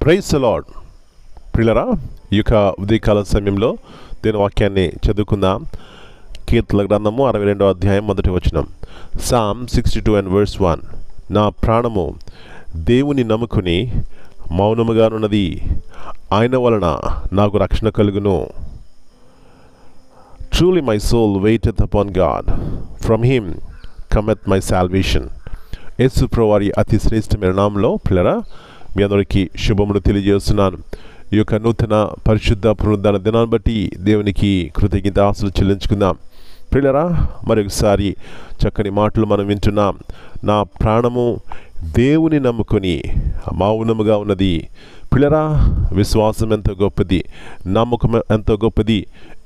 Praise the lord. ప్రియులారా, ఈ యొక్క ఉదయకాల సమయంలో దీని వాక్యాన్ని చదువుకుందాం. కీర్తనల గ్రంథము 62వ అధ్యాయం 1వ వచనం. Psalm 62 and verse 1. నా ప్రాణము దేవుని నమ్ముకుని మౌనముగానున్నది, ఆయన వలన నాకు రక్షణ కలుగును. Truly my soul waiteth upon God, from him cometh my salvation. యేసు ప్రభువారి అతి శ్రేష్టమైన నామములో ప్రియులారా మీ అందరికీ శుభములు తెలియజేస్తున్నాను. ఈ యొక్క నూతన పరిశుద్ధ పునరుద్ధాన దినాన్ని బట్టి దేవునికి కృతజ్ఞతాస్తుతులు చెల్లించుకుందాం. ప్రియులారా, మరొకసారి చక్కని మాటలు మనం వింటున్నాం. నా ప్రాణము దేవుని నమ్ముకొని మౌనముగా ఉన్నది. ప్రియులారా, విశ్వాసం ఎంతో గొప్పది, నమ్మకం ఎంతో గొప్పది.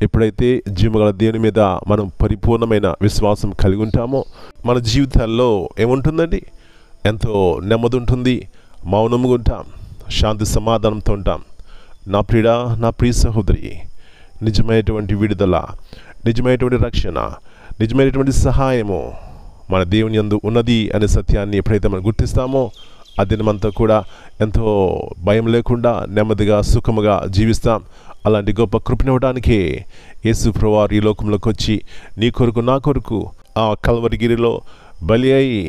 ఎప్పుడైతే జీవగల దేవుని మీద మనం పరిపూర్ణమైన విశ్వాసం కలిగి ఉంటామో మన జీవితాల్లో ఏముంటుందండి? ఎంతో నెమ్మది ఉంటుంది, మౌనముగా ఉంటాం, శాంతి సమాధానంతో ఉంటాం. నా ప్రియుడా, నా ప్రియ సహోదరి, నిజమైనటువంటి విడుదల, నిజమైనటువంటి రక్షణ, నిజమైనటువంటి సహాయము మన దేవుని యందు ఉన్నది అనే సత్యాన్ని ఎప్పుడైతే మనం గుర్తిస్తామో ఆ దినమంతా కూడా ఎంతో భయం లేకుండా నెమ్మదిగా సుఖముగా జీవిస్తాం. అలాంటి గొప్ప కృపనివ్వడానికే యేసు ప్రభువారు ఈ లోకంలోకి వచ్చి నీ కొరకు నా కొరకు ఆ కల్వరిగిరిలో బలి అయి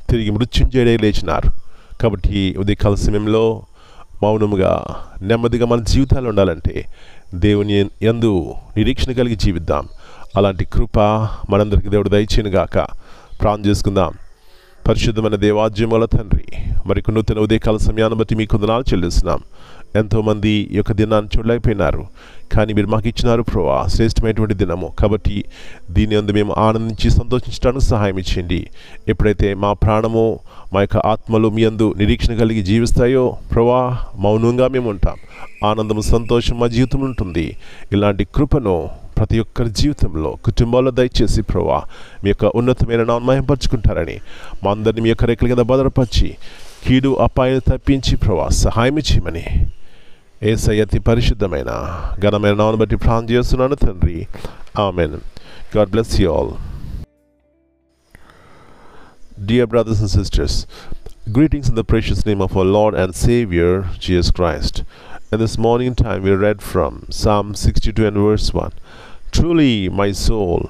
తిరిగి మృత్యుంజయుడై లేచినారు. కాబట్టి ఉదయకాల సమయంలో మౌనముగా నెమ్మదిగా మన జీవితాలు ఉండాలంటే దేవుని యందు నిరీక్షణ కలిగి జీవిద్దాం. అలాంటి కృప మనందరికీ దేవుడు దయచేయునుగాక. ప్రార్థన చేసుకుందాం. పరిశుద్ధమైన దేవాజ్యముల తండ్రి, మరికొ నూతన ఉదయకాల సమయాన్ని బట్టి మీకు వందనాలు చెల్లిస్తున్నాం. ఎంతోమంది ఈ యొక్క దినాన్ని చూడలేకపోయినారు, కానీ మీరు మాకు ఇచ్చినారు ప్రభువా, శ్రేష్టమైనటువంటి దినము. కాబట్టి దీని యందు మేము ఆనందించి సంతోషించడానికి సహాయం ఇచ్చేయండి. ఎప్పుడైతే మా ప్రాణము మా యొక్క ఆత్మలు మీ యందు నిరీక్షణ కలిగి జీవిస్తాయో ప్రభువా, మౌనంగా మేము ఉంటాం. ఆనందము, సంతోషం మా జీవితంలో ఉంటుంది. ఇలాంటి కృపను ప్రతి ఒక్కరి జీవితంలో, కుటుంబాల్లో దయచేసి ప్రభువా మీ యొక్క ఉన్నతమైన నామమును మహిమపరచుకుంటారని మా అందరినీ మీ యొక్క రెక్కల కింద భద్రపరిచి కీడు అపాయాన్ని తప్పించి ప్రభువా సహాయం చేయమని యేసయ్య అతి పరిశుద్ధమైన ఘనమైన నామమును బట్టి ప్రార్థన చేస్తున్నాను తండ్రి. Amen. God bless you all. Dear brothers and sisters, greetings in the precious name of our Lord and Savior Jesus Christ. And this morning time we read from Psalm 62 and verse 1. Truly my soul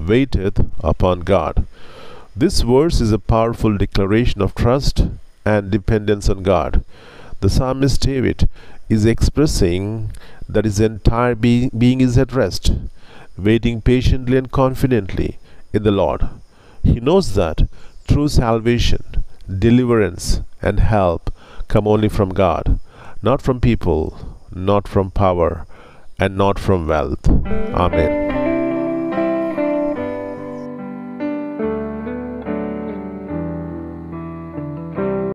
waiteth upon God. This verse is a powerful declaration of trust and dependence on God. The psalmist David is expressing that his entire being is at rest, waiting patiently and confidently in the Lord. He knows that true salvation, deliverance and help come only from God, not from people, not from power, and not from wealth. Amen.